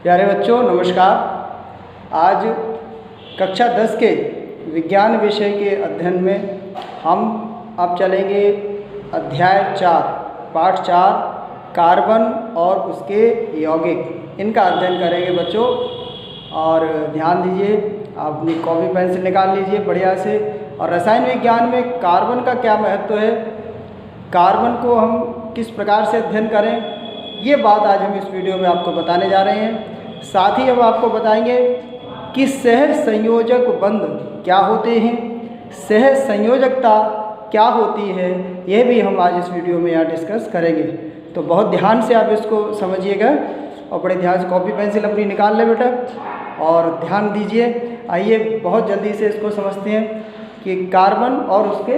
प्यारे बच्चों नमस्कार। आज कक्षा 10 के विज्ञान विषय के अध्ययन में हम अब चलेंगे अध्याय 4 पाठ 4 कार्बन और उसके यौगिक, इनका अध्ययन करेंगे बच्चों। और ध्यान दीजिए, आप अपनी कॉपी पेंसिल निकाल लीजिए बढ़िया से। और रसायन विज्ञान में कार्बन का क्या महत्व है, कार्बन को हम किस प्रकार से अध्ययन करें, ये बात आज हम इस वीडियो में आपको बताने जा रहे हैं। साथ ही हम आपको बताएंगे कि सह संयोजक बंध क्या होते हैं, सह संयोजकता क्या होती है, यह भी हम आज इस वीडियो में यहाँ डिस्कस करेंगे। तो बहुत ध्यान से आप इसको समझिएगा और बड़े ध्यान से कॉपी पेंसिल अपनी निकाल लें बेटा और ध्यान दीजिए। आइए बहुत जल्दी से इसको समझते हैं कि कार्बन और उसके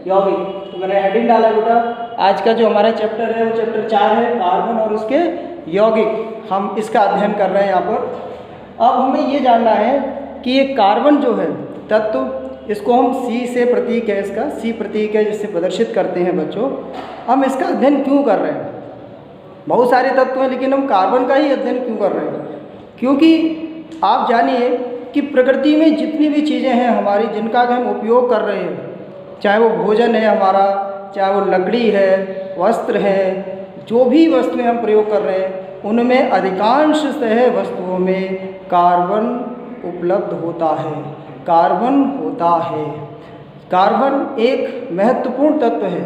यौगिक। तो मैंने हेडिंग डाला बेटा, आज का जो हमारा चैप्टर है वो चैप्टर 4 है, कार्बन और उसके यौगिक। हम इसका अध्ययन कर रहे हैं यहाँ पर। अब हमें ये जानना है कि ये कार्बन जो है तत्व, इसको हम सी से प्रतीक है, इसका सी प्रतीक है जिससे प्रदर्शित करते हैं बच्चों। हम इसका अध्ययन क्यों कर रहे हैं, बहुत सारे तत्व हैं लेकिन हम कार्बन का ही अध्ययन क्यों कर रहे हैं, क्योंकि आप जानिए कि प्रकृति में जितनी भी चीज़ें हैं हमारी, जिनका हम उपयोग कर रहे हैं, चाहे वो भोजन है हमारा, चाहे वो लकड़ी है, वस्त्र है, जो भी वस्तुएं हम प्रयोग कर रहे हैं उनमें अधिकांशतः वस्तुओं में कार्बन उपलब्ध होता है, कार्बन होता है। कार्बन एक महत्वपूर्ण तत्व है,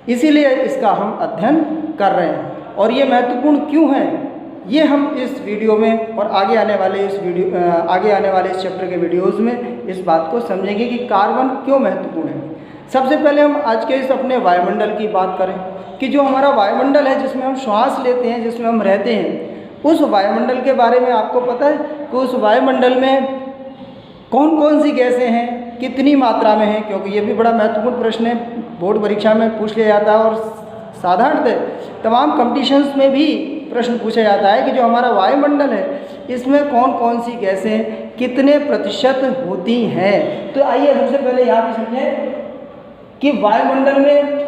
इसीलिए इसका हम अध्ययन कर रहे हैं। और ये महत्वपूर्ण क्यों है, ये हम इस वीडियो में और आगे आने वाले इस चैप्टर के वीडियोज़ में इस बात को समझेंगे कि कार्बन क्यों महत्वपूर्ण है। सबसे पहले हम आज के इस अपने वायुमंडल की बात करें कि जो हमारा वायुमंडल है, जिसमें हम श्वास लेते हैं, जिसमें हम रहते हैं, उस वायुमंडल के बारे में आपको पता है कि उस वायुमंडल में कौन कौन सी गैसें हैं, कितनी मात्रा में हैं, क्योंकि ये भी बड़ा महत्वपूर्ण प्रश्न है, बोर्ड परीक्षा में पूछ लिया जाता है और साधारणतः तमाम कॉम्पिटिशन्स में भी प्रश्न पूछा जाता है कि जो हमारा वायुमंडल है इसमें कौन कौन सी गैसें कितने प्रतिशत होती हैं। तो आइए सबसे पहले यहाँ भी समझें कि वायुमंडल में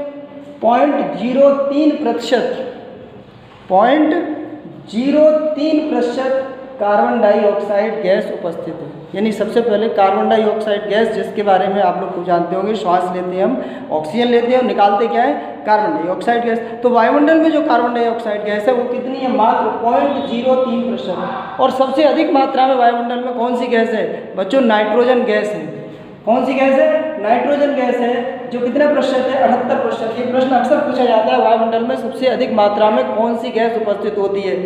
0.03% कार्बन डाइऑक्साइड गैस उपस्थित है। यानी सबसे पहले कार्बन डाइऑक्साइड गैस, जिसके बारे में आप लोग को जानते होंगे, श्वास लेते हैं हम, ऑक्सीजन लेते हैं और निकालते क्या है, कार्बन डाइऑक्साइड गैस। तो वायुमंडल में जो कार्बन डाइऑक्साइड गैस है वो कितनी है, मात्र 0.03%। और सबसे अधिक मात्रा में वायुमंडल में कौन सी गैस है बच्चों, नाइट्रोजन गैस है। कौन सी गैस है, नाइट्रोजन गैस है, जो कितने प्रतिशत है, 78%। ये प्रश्न अक्सर पूछा जाता है, वायुमंडल में सबसे अधिक मात्रा में कौन सी गैस उपस्थित होती है,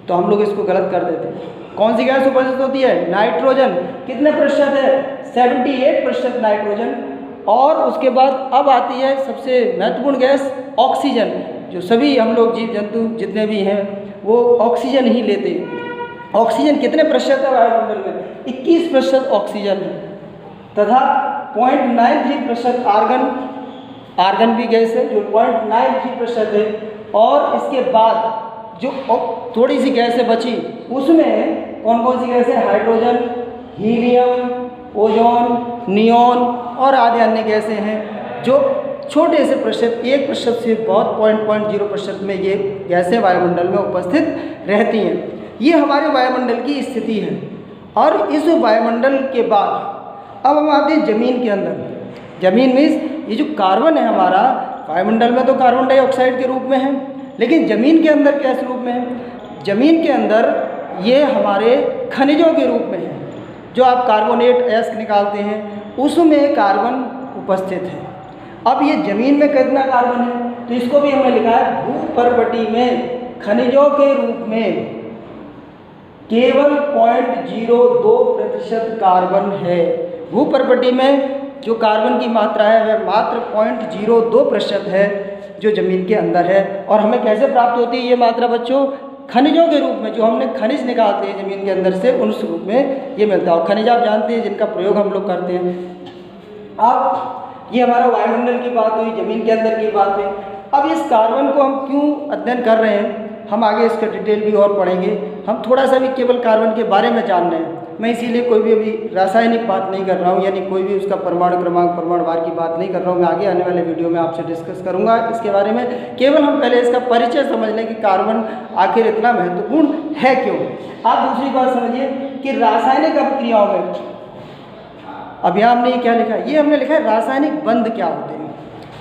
तो हम लोग इसको गलत कर देते हैं। कौन सी गैस उपस्थित होती है, नाइट्रोजन। कितने प्रतिशत है, 78% नाइट्रोजन। और उसके बाद अब आती है सबसे महत्वपूर्ण गैस, ऑक्सीजन। जो सभी हम लोग जीव जंतु जितने भी हैं वो ऑक्सीजन ही लेते हैं। ऑक्सीजन कितने प्रतिशत है वायुमंडल में, 21% ऑक्सीजन है। तथा 0.93% आर्गन भी गैस है जो 0.93% है। और इसके बाद जो थोड़ी सी गैसें बची उसमें कौन कौन सी गैसें, हाइड्रोजन, हीलियम, ओजोन, नियोन और आदि अन्य गैसें हैं जो छोटे से प्रतिशत, 1% से बहुत 0.0% में ये गैसें वायुमंडल में उपस्थित रहती हैं। ये हमारे वायुमंडल की स्थिति है। और इस वायुमंडल के बाद अब हम आते हैं जमीन के अंदर। जमीन में ये जो कार्बन है हमारा, वायुमंडल में तो कार्बन डाइऑक्साइड के रूप में है, लेकिन ज़मीन के अंदर कैसे रूप में है, ज़मीन के अंदर ये हमारे खनिजों के रूप में है। जो आप कार्बोनेट एस निकालते हैं उसमें कार्बन उपस्थित है। अब ये ज़मीन में कितना कार्बन है, तो इसको भी हमने लिखा है भूपर्वटी में खनिजों के रूप में केवल 0.02% कार्बन है। भूपर्वटी में जो कार्बन की मात्रा है वह मात्र 0.02% है जो ज़मीन के अंदर है। और हमें कैसे प्राप्त होती है ये मात्रा बच्चों, खनिजों के रूप में। जो हमने खनिज निकालते हैं ज़मीन के अंदर से, उस रूप में ये मिलता है। और खनिज आप जानते हैं जिनका प्रयोग हम लोग करते हैं। अब ये हमारा वायुमंडल की बात हुई, ज़मीन के अंदर की बात हुई। अब इस कार्बन को हम क्यों अध्ययन कर रहे हैं, हम आगे इसका डिटेल भी और पढ़ेंगे। हम थोड़ा सा भी केवल कार्बन के बारे में जान रहे हैं। मैं इसीलिए कोई भी अभी रासायनिक बात नहीं कर रहा हूँ, यानी कोई भी उसका परमाणु क्रमांक परमाणु भार की बात नहीं कर रहा हूँ। मैं आगे आने वाले वीडियो में आपसे डिस्कस करूँगा इसके बारे में। केवल हम पहले इसका परिचय समझ लें कि कार्बन आखिर इतना महत्वपूर्ण है क्यों। आप दूसरी बात समझिए कि रासायनिक अभिक्रियाओं में, अब यहाँ हमने ये क्या लिखा है, ये हमने लिखा है रासायनिक बंध क्या होते हैं।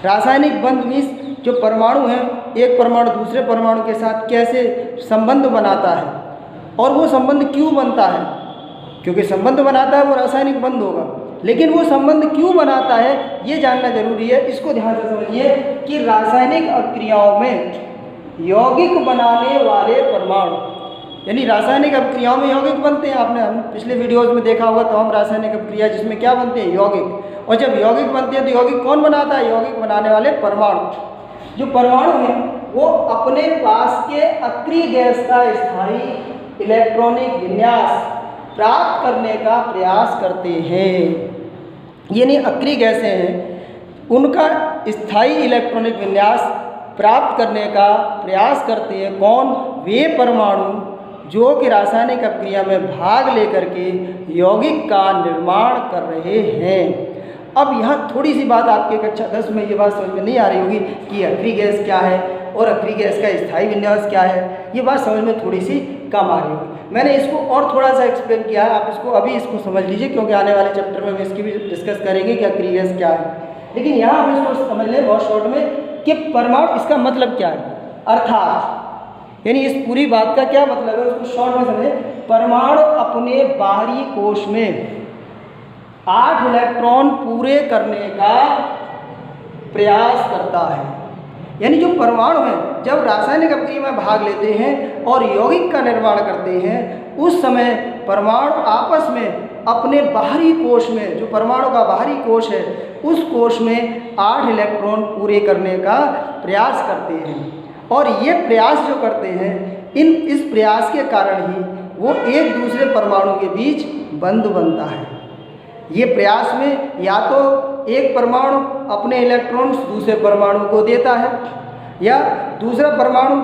रासायनिक बंध मीन्स जो परमाणु है, एक परमाणु दूसरे परमाणु के साथ कैसे संबंध बनाता है, और वो संबंध क्यों बनता है। क्योंकि संबंध बनाता है वो रासायनिक बंध होगा, लेकिन वो संबंध क्यों बनाता है ये जानना जरूरी है। इसको ध्यान से समझिए कि रासायनिक अभिक्रियाओं में यौगिक बनाने वाले परमाणु, यानी रासायनिक अभिक्रियाओं में यौगिक बनते हैं। आपने हम पिछले वीडियोज में देखा होगा, तो हम रासायनिक अभिक्रिया जिसमें क्या बनते हैं, यौगिक। और जब यौगिक बनते हैं तो यौगिक कौन बनाता है, यौगिक बनाने वाले परमाणु। जो परमाणु हैं वो अपने पास के अक्रिय गैस का स्थायी इलेक्ट्रॉनिक विन्यास प्राप्त करने का प्रयास करते हैं। यानी अक्रिय गैसें हैं, उनका स्थायी इलेक्ट्रॉनिक विन्यास प्राप्त करने का प्रयास करते हैं। कौन, वे परमाणु जो कि रासायनिक अभिक्रिया में भाग लेकर के यौगिक का निर्माण कर रहे हैं। अब यहाँ थोड़ी सी बात आपके कक्षा 10 में ये बात समझ में नहीं आ रही होगी कि अक्रिय गैस क्या है और अक्रिय गैस का स्थायी विन्यास क्या है। ये बात समझ में थोड़ी सी कम आ रही होगी। मैंने इसको और थोड़ा सा एक्सप्लेन किया है, आप इसको अभी इसको समझ लीजिए, क्योंकि आने वाले चैप्टर में हम इसकी भी डिस्कस करेंगे कि अक्रिय गैस क्या है। लेकिन यहाँ हम इसको समझ लें बहुत शॉर्ट में कि परमाणु, इसका मतलब क्या है, अर्थात यानी इस पूरी बात का क्या मतलब है उसको शॉर्ट में समझें। परमाणु अपने बाहरी कोश में 8 इलेक्ट्रॉन पूरे करने का प्रयास करता है। यानी जो परमाणु हैं जब रासायनिक अभिक्रिया में भाग लेते हैं और यौगिक का निर्माण करते हैं, उस समय परमाणु आपस में अपने बाहरी कोश में, जो परमाणु का बाहरी कोश है, उस कोश में 8 इलेक्ट्रॉन पूरे करने का प्रयास करते हैं। और ये प्रयास जो करते हैं, इस प्रयास के कारण ही वो एक दूसरे परमाणु के बीच बंध बनता है। ये प्रयास में या तो एक परमाणु अपने इलेक्ट्रॉन्स दूसरे परमाणु को देता है, या दूसरा परमाणु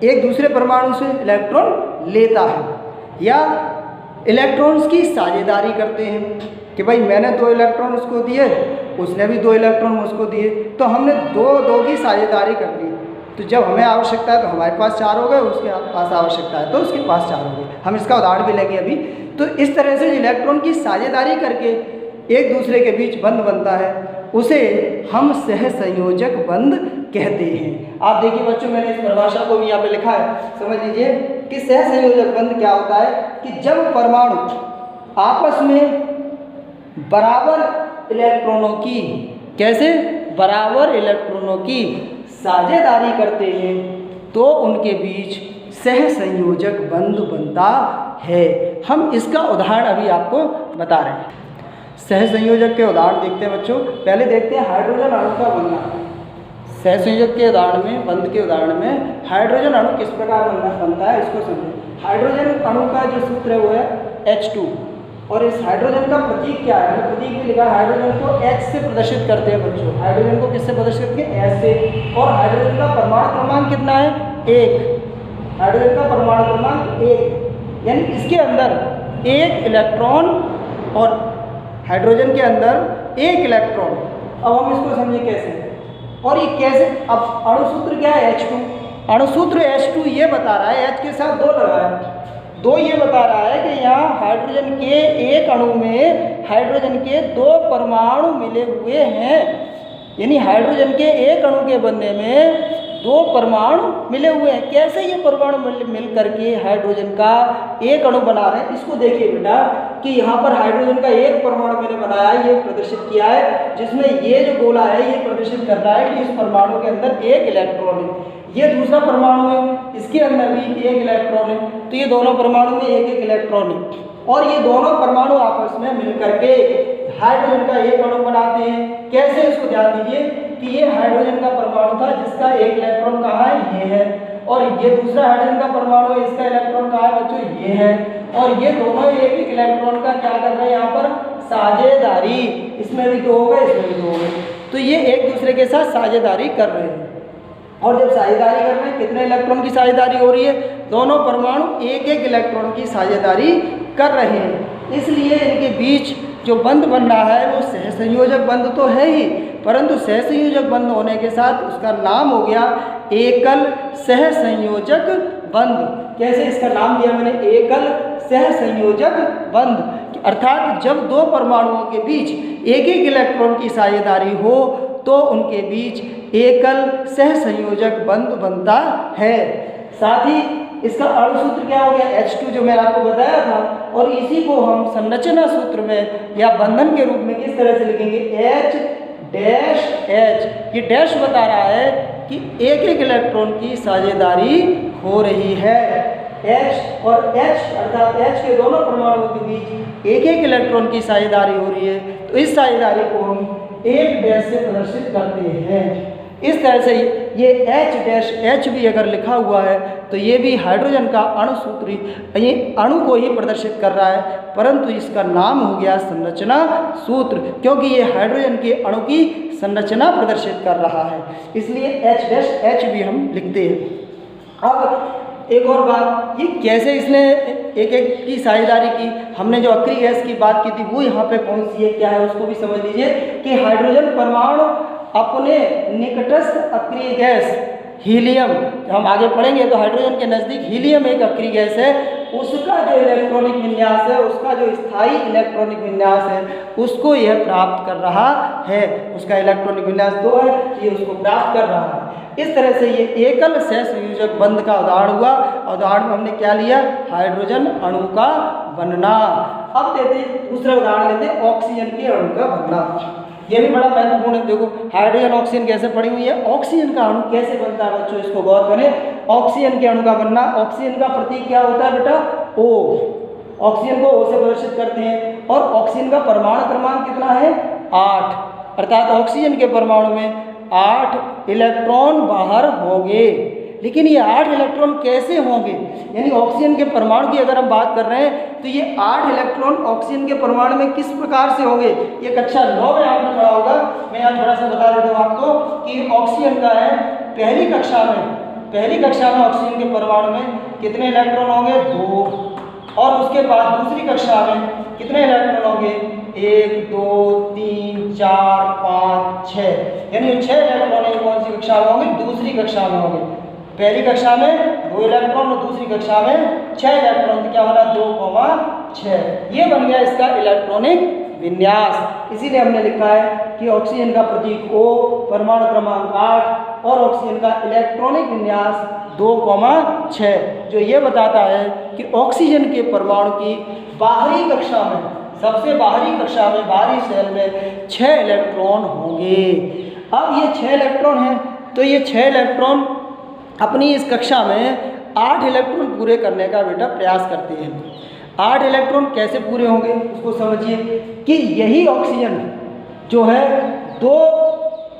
एक दूसरे परमाणु से इलेक्ट्रॉन लेता है, या इलेक्ट्रॉन्स की साझेदारी करते हैं कि भाई मैंने 2 इलेक्ट्रॉन उसको दिए, उसने भी 2 इलेक्ट्रॉन उसको दिए, तो हमने दो की साझेदारी कर ली। तो जब हमें आवश्यकता है तो हमारे पास 4 हो गए, उसके पास आवश्यकता है तो उसके पास 4 हो गए। हम इसका उदाहरण भी लेंगे अभी। तो इस तरह से इलेक्ट्रॉन की साझेदारी करके एक दूसरे के बीच बंध बनता है, उसे हम सहसंयोजक बंध कहते हैं। आप देखिए बच्चों, मैंने इस परिभाषा को भी यहाँ पे लिखा है, समझ लीजिए कि सहसंयोजक बंध क्या होता है कि जब परमाणु आपस में बराबर इलेक्ट्रॉनों की, कैसे, बराबर इलेक्ट्रॉनों की साझेदारी करते हैं तो उनके बीच सहसंयोजक बंध बनता है। हम इसका उदाहरण अभी आपको बता रहे हैं। सहसंयोजक के उदाहरण देखते हैं बच्चों। पहले देखते हैं हाइड्रोजन अणु का बनना। सहसंयोजक के उदाहरण में, बंध के उदाहरण में हाइड्रोजन अणु किस प्रकार बनता है इसको समझें। हाइड्रोजन अणु का जो सूत्र है वो है H2, और इस हाइड्रोजन का प्रतीक क्या है, प्रतीक में लिखा है हाइड्रोजन को H से प्रदर्शित करते हैं बच्चों। हाइड्रोजन को किससे प्रदर्शित करते हैं, H से। और हाइड्रोजन का परमाणु क्रमांक कितना है, 1। हाइड्रोजन का परमाणु क्रमांक 1, यानी इसके अंदर 1 इलेक्ट्रॉन, और हाइड्रोजन के अंदर 1 इलेक्ट्रॉन। अब हम इसको समझे कैसे, और ये कैसे। अब अणुसूत्र क्या है, H2। अणुसूत्र H2 ये बता रहा है, H के साथ 2 लगा है, 2 ये बता रहा है कि यहाँ हाइड्रोजन के एक अणु में हाइड्रोजन के 2 परमाणु मिले हुए हैं। यानी हाइड्रोजन के एक अणु के बनने में 2 परमाणु मिले हुए हैं। कैसे ये परमाणु मिल करके हाइड्रोजन का एक अणु बना रहे हैं, इसको देखिए बेटा कि यहाँ पर हाइड्रोजन का एक परमाणु मैंने बनाया है, ये प्रदर्शित किया है, जिसमें ये जो गोला है ये प्रदर्शित कर रहा है कि इस परमाणु के अंदर 1 इलेक्ट्रॉन है। ये दूसरा परमाणु है, इसके अंदर भी 1 इलेक्ट्रॉन है। तो ये दोनों परमाणु में 1-1 इलेक्ट्रॉन है, और ये दोनों परमाणु आपस में मिलकर के हाइड्रोजन का एक अणु बनाते हैं। कैसे, इसको ध्यान दीजिए कि ये हाइड्रोजन का परमाणु था जिसका 1 इलेक्ट्रॉन कहाँ है, ये है, और ये दूसरा हाइड्रोजन का परमाणु है, इसका इलेक्ट्रॉन कहाँ है बच्चों, ये है। और ये दोनों 1-1 इलेक्ट्रॉन का क्या कर रहे हैं यहाँ पर, साझेदारी। इसमें भी 2 हो गए, इसमें भी 2 हो गए, तो ये एक दूसरे के साथ साझेदारी कर रहे हैं। और जब साझेदारी कर रहे हैं कितने इलेक्ट्रॉन की साझेदारी हो रही है, दोनों परमाणु एक एक इलेक्ट्रॉन की साझेदारी कर रहे हैं। इसलिए इनके बीच जो बंध बन रहा है वो सहसंयोजक बंध तो है ही, परंतु सहसंयोजक बंध होने के साथ उसका नाम हो गया एकल सहसंयोजक बंध। कैसे इसका नाम दिया मैंने, एकल सहसंयोजक बंध। अर्थात जब दो परमाणुओं के बीच एक एक इलेक्ट्रॉन की साझेदारी हो तो उनके बीच एकल सहसंयोजक बंध बनता है। साथ ही इसका अणु सूत्र क्या हो गया, H2 जो मैंने आपको बताया था, और इसी को हम संरचना सूत्र में या बंधन के रूप में किस तरह से लिखेंगे, H डैश H। ये डैश बता रहा है कि एक एक इलेक्ट्रॉन की साझेदारी हो रही है। H और H अर्थात H के दोनों परमाणुओं के बीच एक एक इलेक्ट्रॉन की साझेदारी हो रही है, तो इस साझेदारी को हम एक डैश से प्रदर्शित करते हैं। इस तरह से ये H डैश H भी अगर लिखा हुआ है तो ये भी हाइड्रोजन का अणु सूत्र, ये अणु को ही प्रदर्शित कर रहा है, परंतु इसका नाम हो गया संरचना सूत्र, क्योंकि ये हाइड्रोजन के अणु की संरचना प्रदर्शित कर रहा है, इसलिए H डैश H भी हम लिखते हैं। अब एक और बात, ये कैसे इसने एक एक की साझेदारी की, हमने जो अक्रिय गैस की बात की थी वो यहाँ पे कौन सी है, क्या है, उसको भी समझ लीजिए कि हाइड्रोजन परमाणु अपने निकटस्थ अक्रिय गैस हीलियम, हम आगे पढ़ेंगे तो हाइड्रोजन के नज़दीक हीलियम एक अक्रिय गैस है, उसका जो इलेक्ट्रॉनिक विन्यास है, उसका जो स्थायी इलेक्ट्रॉनिक विन्यास है, उसको यह प्राप्त कर रहा है। उसका इलेक्ट्रॉनिक विन्यास 2 है, ये उसको प्राप्त कर रहा है। इस तरह से ये एकल सहसंयोजक बंध का उदाहरण हुआ। उदाहरण में हमने क्या लिया, हाइड्रोजन अणु का बनना। अब देते दूसरा उदाहरण लेते हैं, ऑक्सीजन के अणु का बनना। ये भी बड़ा महत्वपूर्ण है। देखो हाइड्रोजन ऑक्सीजन कैसे पड़ी हुई है, ऑक्सीजन का अणु कैसे बनता है बच्चों, इसको गौर करें। ऑक्सीजन के अणु का बनना, ऑक्सीजन का प्रतीक क्या होता है बेटा, O। ऑक्सीजन को O से प्रदर्शित करते हैं, और ऑक्सीजन का परमाणु क्रमांक कितना है, 8, अर्थात ऑक्सीजन के परमाणु में 8 इलेक्ट्रॉन बाहर होंगे। लेकिन ये 8 इलेक्ट्रॉन कैसे होंगे, यानी ऑक्सीजन के परमाणु की अगर हम बात कर रहे हैं तो ये 8 इलेक्ट्रॉन ऑक्सीजन के परमाणु में किस प्रकार से होंगे, ये कक्षा 9 में आपने पढ़ा होगा। मैं यहाँ थोड़ा सा बता देता हूँ आपको कि ऑक्सीजन का है पहली कक्षा में ऑक्सीजन के परमाणु में कितने इलेक्ट्रॉन होंगे, 2, और उसके बाद दूसरी कक्षा में कितने इलेक्ट्रॉन होंगे, 1 2 3 4 5 6, यानी 6 इलेक्ट्रॉन कौन सी कक्षा में होंगे, दूसरी कक्षा में होंगे। पहली कक्षा में 2 इलेक्ट्रॉन और दूसरी कक्षा में 6 इलेक्ट्रॉन, तो क्या बना 2,6। ये बन गया इसका इलेक्ट्रॉनिक विन्यास। इसीलिए हमने लिखा है कि ऑक्सीजन का प्रतीक O, परमाणु क्रमांक 8 और ऑक्सीजन का इलेक्ट्रॉनिक विन्यास 2,6, जो ये बताता है कि ऑक्सीजन के परमाणु की बाहरी कक्षा में, सबसे बाहरी कक्षा में, बाहरी सेल में 6 इलेक्ट्रॉन होंगे। अब ये 6 इलेक्ट्रॉन हैं, तो ये 6 इलेक्ट्रॉन अपनी इस कक्षा में 8 इलेक्ट्रॉन पूरे करने का बेटा प्रयास करते हैं। 8 इलेक्ट्रॉन कैसे पूरे होंगे उसको समझिए कि यही ऑक्सीजन जो है 2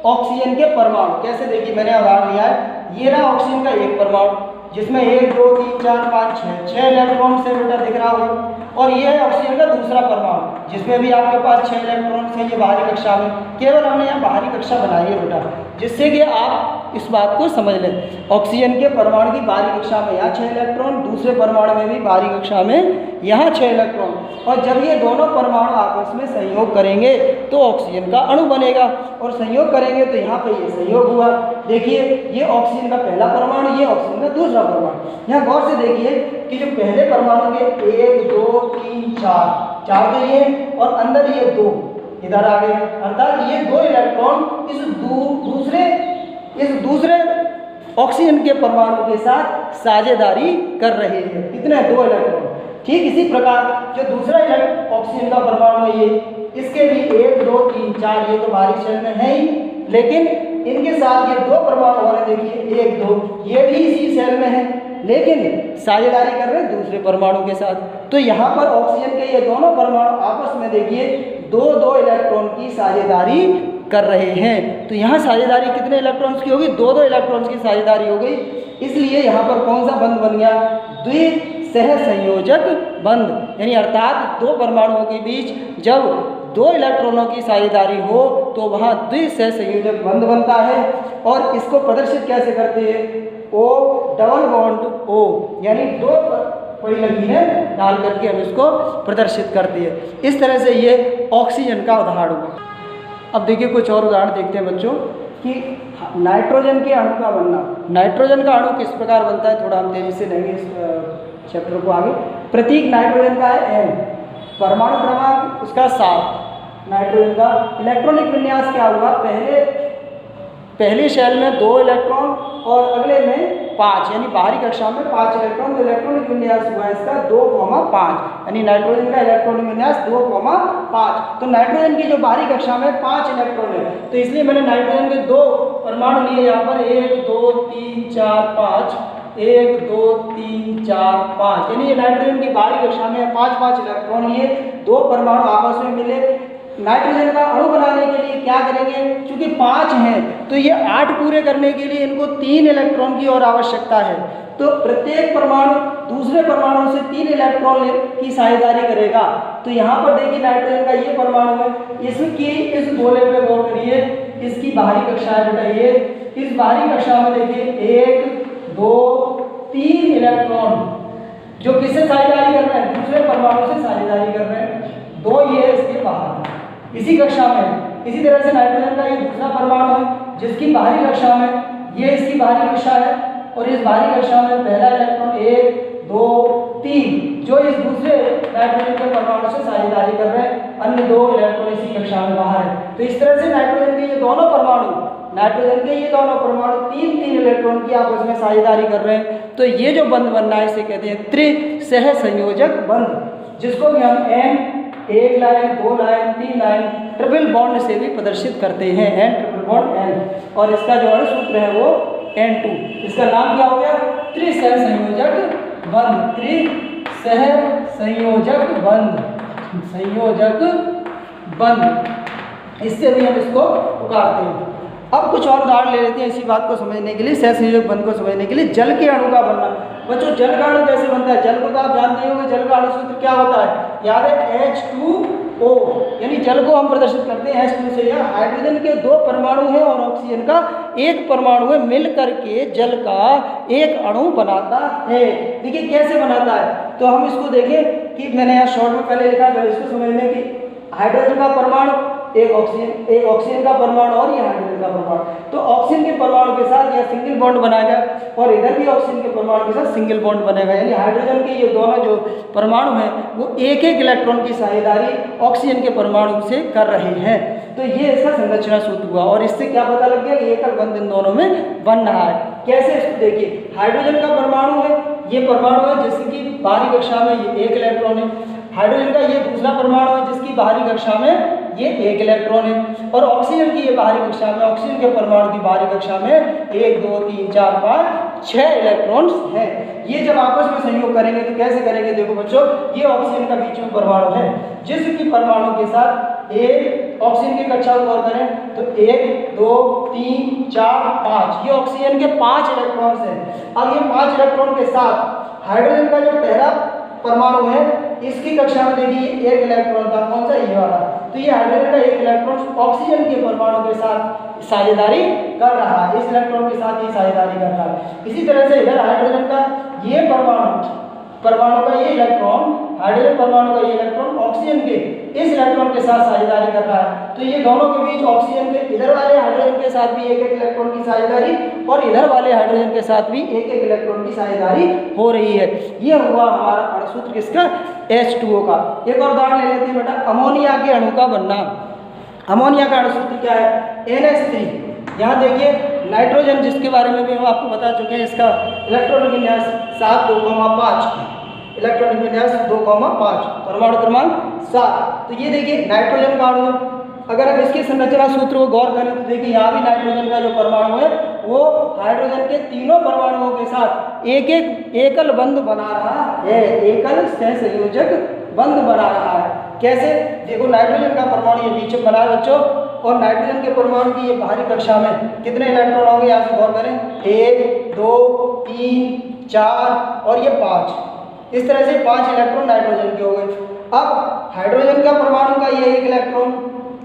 ऑक्सीजन के परमाणु, कैसे देखिए मैंने उदाहरण लिया है, ये रहा ऑक्सीजन का एक परमाणु जिसमें 1 2 3 4 5 6 इलेक्ट्रॉन से बेटा दिख रहा होगा, और ये है ऑक्सीजन का दूसरा परमाणु जिसमें भी आपके पास 6 इलेक्ट्रॉन हैं। ये बाहरी कक्षा में, केवल हमने यहाँ बाहरी कक्षा बनाई है बेटा, जिससे कि आप इस बात को समझ लें। ऑक्सीजन के परमाणु की बाहरी कक्षा में यहाँ 6 इलेक्ट्रॉन, दूसरे परमाणु में भी बाहरी कक्षा में यहाँ 6 इलेक्ट्रॉन, और जब ये दोनों परमाणु आपस में संयोग करेंगे तो ऑक्सीजन का अणु बनेगा, और संयोग करेंगे तो यहाँ पे ये संयोग हुआ। देखिए ये ऑक्सीजन का पहला परमाणु, ये ऑक्सीजन का दूसरा परमाणु। यहाँ गौर से देखिए कि जो पहले परमाणु के 1 2 3 4 तो ये, और अंदर ये 2 इधर आ गए, अर्थात ये 2 इलेक्ट्रॉन इस दूसरे ऑक्सीजन के परमाणु के साथ साझेदारी कर रहे हैं। कितने, 2 इलेक्ट्रॉन। ठीक इसी प्रकार जो दूसरा ऑक्सीजन का परमाणु है, ये इसके भी 1 2 3 4, ये तो बाहरी सेल में है ही, लेकिन इनके साथ ये 2 परमाणु वाले देखिए 1 2, ये भी इसी सेल में है, लेकिन साझेदारी कर रहे हैं दूसरे परमाणु के साथ। तो यहाँ पर ऑक्सीजन के ये दोनों परमाणु आपस में देखिए 2 इलेक्ट्रॉन की साझेदारी कर रहे हैं। तो यहाँ साझेदारी कितने इलेक्ट्रॉन्स की होगी, 2 इलेक्ट्रॉन्स की साझेदारी हो गई। इसलिए यहाँ पर कौन सा बंध बन गया, द्विसहसंयोजक बंध, यानी अर्थात 2 परमाणुओं के बीच जब 2 इलेक्ट्रॉनों की साझेदारी हो तो वहाँ द्विसहसंयोजक बंध बनता है। और इसको प्रदर्शित कैसे करते हैं? O डबल बॉन्ड O, यानी 2 बड़ी लकीरें डाल करके हम इसको प्रदर्शित करते हैं। इस तरह से ये ऑक्सीजन का उदाहरण हुआ। अब देखिए कुछ और उदाहरण देखते हैं बच्चों कि नाइट्रोजन के अणु का बनना। नाइट्रोजन का अणु किस प्रकार बनता है, थोड़ा हम तेजी से लेंगे इस चैप्टर को आगे। प्रतीक नाइट्रोजन का है N, परमाणु क्रमांक उसका 7। नाइट्रोजन का इलेक्ट्रॉनिक विन्यास क्या हुआ? पहले शेल में 2 इलेक्ट्रॉन और अगले में 5, यानी बाहरी कक्षा में 5 इलेक्ट्रॉन। तो इलेक्ट्रॉनिक विन्यास हुआ इसका 2,5, यानी नाइट्रोजन का इलेक्ट्रॉनिक विन्यास 2,5। तो नाइट्रोजन की जो बाहरी कक्षा में 5 इलेक्ट्रॉन है, तो इसलिए मैंने नाइट्रोजन के 2 परमाणु लिए यहाँ पर, 1 2 3 4 5, 1 2 3 4 5, यानी ये नाइट्रोजन की बाहरी कक्षा में 5 इलेक्ट्रॉन लिए, 2 परमाणु आपस में मिले। नाइट्रोजन का अणु बनाने के लिए क्या करेंगे? क्योंकि 5 हैं तो ये 8 पूरे करने के लिए इनको 3 इलेक्ट्रॉन की और आवश्यकता है। तो प्रत्येक परमाणु दूसरे परमाणु से 3 इलेक्ट्रॉन की साझेदारी करेगा। तो यहाँ पर देखिए नाइट्रोजन का ये परमाणु है, इसकी इस गोले पे गौर करिए, इसकी बाहरी कक्षा है बेटा ये। इस बाहरी कक्षा में देखिए 1 2 3 इलेक्ट्रॉन जो किससे साझेदारी कर रहे हैं? दूसरे परमाणु से साझेदारी कर रहे हैं। 2 ये इसके बाहर इसी कक्षा में। इसी तरह से नाइट्रोजन का ये दूसरा परमाणु है जिसकी बाहरी कक्षा में ये इसकी बाहरी कक्षा है, और इस बाहरी कक्षा में पहला इलेक्ट्रॉन 1 2 3 जो इस दूसरे नाइट्रोजन के परमाणु से साझेदारी कर रहे हैं, अन्य 2 इलेक्ट्रॉन इसी कक्षा में बाहर है। तो इस तरह से नाइट्रोजन के ये दोनों परमाणु 3 इलेक्ट्रॉन की आपस में साझेदारी कर रहे हैं। तो ये जो बंध बनना है इसे कहते हैं त्रिसहसंयोजक बंध, जिसको भी हम N 1 line 2 line 3 line triple bond से भी प्रदर्शित करते हैं, N ट्रिपल बॉन्ड N। और इसका जो अणु सूत्र है वो N2। इसका नाम क्या हो गया? त्रिसहसंयोजक बंध। त्रिसहसंयोजक बंध, संयोजक बंध, इससे भी हम इसको पुकारते हैं। अब कुछ और उदाहरण ले लेते हैं इसी बात को समझने के लिए, सहसंयोजक बंध को समझने के लिए। जल के अणु का बनना। बच्चों जल का अणु कैसे बनता है? जल को तो आप जानते होंगे, जल का अणु सूत्र क्या होता है? याद है H2O, यानी जल को हम प्रदर्शित करते हैं H2 से। यह हाइड्रोजन के 2 परमाणु हैं और ऑक्सीजन का 1 परमाणु है, मिल करके जल का एक अणु बनाता है। देखिए कैसे बनाता है, तो हम इसको देखें कि मैंने यहाँ शॉर्ट में पहले लिखा, पहले इसको समझने की। हाइड्रोजन का परमाणु, एक ऑक्सीजन का परमाणु और ये हाइड्रोजन का परमाणु। तो ऑक्सीजन के परमाणु के साथ यह सिंगल बॉन्ड बनाएगा और इधर भी ऑक्सीजन के परमाणु के साथ सिंगल बॉन्ड बनेगा, यानी हाइड्रोजन के ये दोनों जो परमाणु हैं वो एक इलेक्ट्रॉन की साझेदारी ऑक्सीजन के परमाणु से कर रहे हैं। तो ये इसका संरचना सूत्र हुआ, और इससे क्या पता लग गया? एकल बंध इन दोनों में बन रहा है। कैसे? इसको देखिए, हाइड्रोजन का परमाणु है, ये परमाणु है जिसकी बाहरी कक्षा में ये 1 इलेक्ट्रॉन है। हाइड्रोजन का ये दूसरा परमाणु है जिसकी बाहरी कक्षा में ये 1 इलेक्ट्रॉन है। और ऑक्सीजन की ये बाहरी कक्षा में, ऑक्सीजन के परमाणु की बाहरी कक्षा में 1 2 3 4 5 6 इलेक्ट्रॉन्स हैं। ये जब आपस में संयोग करेंगे तो कैसे करेंगे? देखो बच्चों, ये ऑक्सीजन का बीच में परमाणु है जिसकी परमाणु के साथ एक ऑक्सीजन की कक्षा को गौर करें तो 1 2 3 4 5 ये ऑक्सीजन के 5 इलेक्ट्रॉन्स हैं। अब ये 5 इलेक्ट्रॉन के साथ हाइड्रोजन का जो पहला परमाणु है इसकी कक्षा में देखिए 1 इलेक्ट्रॉन था, कौन सा? ये वाला। तो ये हाइड्रोजन का 1 इलेक्ट्रॉन ऑक्सीजन के परमाणु के साथ साझेदारी कर रहा है, इस इलेक्ट्रॉन के साथ ये साझेदारी कर रहा है। इसी तरह से इधर हाइड्रोजन का ये परमाणु का ये इलेक्ट्रॉन, हाइड्रोजन परमाणु का ये इलेक्ट्रॉन ऑक्सीजन के इस इलेक्ट्रॉन के साथ साझेदारी कर रहा है। तो ये दोनों के बीच ऑक्सीजन के इधर वाले हाइड्रोजन के साथ भी 1 इलेक्ट्रॉन की साझेदारी और इधर वाले हाइड्रोजन के साथ भी 1 इलेक्ट्रॉन की साझेदारी हो रही है। ये हुआ हमारा अणुसूत्र किसका? H2O का। एक और उदाहरण ले लेते हैं बेटा, अमोनिया के अणु का बनना। अमोनिया का अणुसूत्र क्या है? NH3। यहाँ देखिए नाइट्रोजन जिसके बारे में भी हम आपको बता चुके हैं, इसका इलेक्ट्रॉनिक विन्यास 7 2,5, इलेक्ट्रॉनिक विन्यास 2,5, परमाणु क्रमांक 7। तो ये देखिए नाइट्रोजन का अणु, अगर हम इसके संरचना सूत्र को गौर करें तो देखिए यहाँ भी नाइट्रोजन का जो परमाणु है वो हाइड्रोजन के तीनों परमाणुओं के साथ एकल बंध बना रहा है, एकल सहसंयोजक बंध बना रहा है। कैसे? देखो नाइट्रोजन का परमाणु ये बीच में बना है बच्चों, और नाइट्रोजन के परमाणु की ये बाहरी कक्षा में कितने इलेक्ट्रॉन होंगे? यहाँ से गौर करें, 1 2 3 4 और ये 5। इस तरह से 5 इलेक्ट्रॉन नाइट्रोजन के हो गए। अब हाइड्रोजन का परमाणु का ये 1 इलेक्ट्रॉन,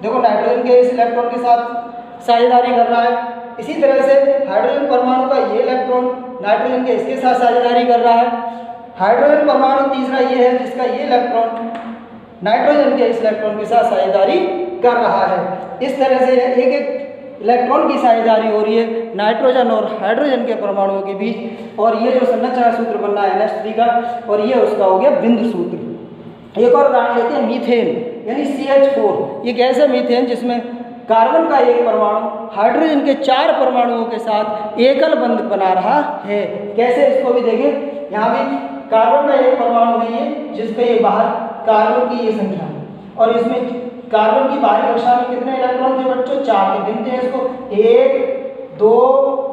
देखो नाइट्रोजन के इस इलेक्ट्रॉन के साथ साझेदारी कर रहा है। इसी तरह से हाइड्रोजन परमाणु का ये इलेक्ट्रॉन नाइट्रोजन के इसके साथ साझेदारी कर रहा है। हाइड्रोजन परमाणु तीसरा ये है जिसका ये इलेक्ट्रॉन नाइट्रोजन के इस इलेक्ट्रॉन के साथ साझेदारी कर रहा है। इस तरह से एक एक इलेक्ट्रॉन की साझेदारी हो रही है नाइट्रोजन और हाइड्रोजन के परमाणुओं के बीच। और ये जो संरचना सूत्र बन रहा है NH3 का, और ये उसका हो गया बिंदु सूत्र। एक और उदाहरण लेते हैं मीथेन यानी CH4। ये गैस है मीथेन जिसमें कार्बन का एक परमाणु हाइड्रोजन के 4 परमाणुओं के साथ एकल बंध बना रहा है। कैसे, इसको भी देखें। यहाँ भी कार्बन का एक परमाणु है ये, जिसपे ये बाहर कार्बन की ये संख्या है, और इसमें कार्बन की बाहरी कक्षा में कितने इलेक्ट्रॉन थे बच्चों? 4 के। गिनते हैं इसको, 1 2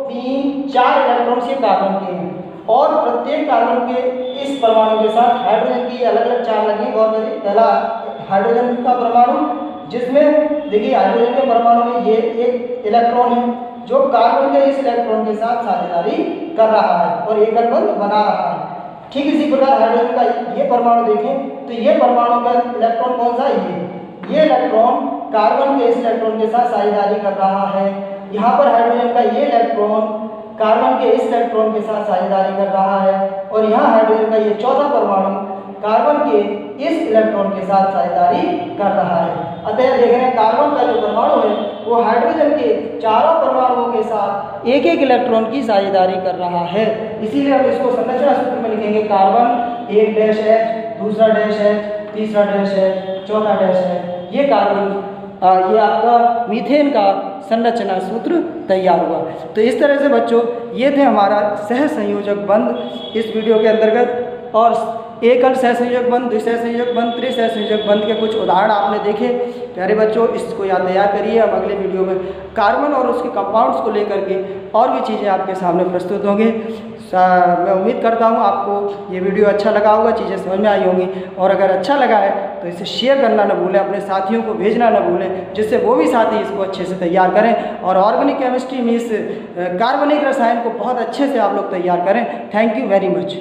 3 4 इलेक्ट्रॉन ये कार्बन के हैं। और प्रत्येक कार्बन के इस परमाणु के साथ हाइड्रोजन की अलग अलग 4 लगी। और पहला हाइड्रोजन का परमाणु जिसमें देखिए हाइड्रोजन के परमाणु में ये एक इलेक्ट्रॉन है जो कार्बन के इस इलेक्ट्रॉन के साथ साझेदारी कर रहा है और एकल बंध बना रहा है। ठीक इसी प्रकार हाइड्रोजन का ये परमाणु देखें तो ये परमाणु का इलेक्ट्रॉन कौन सा है? ये इलेक्ट्रॉन कार्बन के इस इलेक्ट्रॉन के साथ साझेदारी कर रहा है। यहाँ पर हाइड्रोजन का ये इलेक्ट्रॉन कार्बन के इस इलेक्ट्रॉन के साथ साझेदारी कर रहा है, और यहाँ हाइड्रोजन का ये चौथा परमाणु कार्बन के इस इलेक्ट्रॉन के साथ साझेदारी कर रहा है। अतः देख रहे हैं कार्बन का जो परमाणु है वो हाइड्रोजन के चारों परमाणुओं के साथ एक एक इलेक्ट्रॉन की साझेदारी कर रहा है। इसीलिए हम इसको संरचना सूत्र में लिखेंगे कार्बन 1 डैश H, दूसरा डैश H, तीसरा डैश H, चौथा डैश H। ये कार्बन ये आपका मीथेन का संरचना सूत्र तैयार हुआ। तो इस तरह से बच्चों ये थे हमारा सहसंयोजक बंध इस वीडियो के अंतर्गत। और एकल सहसंयोजक बंध, द्विसहसंयोजक बंध, त्रिसहसंयोजक बंध के कुछ उदाहरण आपने देखे। प्यारे बच्चों इसको याद तैयार करिए। हम अगले वीडियो में कार्बन और उसके कंपाउंड्स को लेकर के और भी चीज़ें आपके सामने प्रस्तुत होंगे। मैं उम्मीद करता हूँ आपको ये वीडियो अच्छा लगा होगा, चीज़ें समझ में आई होंगी। और अगर अच्छा लगा है तो इसे शेयर करना न भूलें, अपने साथियों को भेजना न भूलें, जिससे वो भी साथी इसको अच्छे से तैयार करें और ऑर्गेनिक केमिस्ट्री में इस कार्बनिक रसायन को बहुत अच्छे से आप लोग तैयार करें। Thank you very much.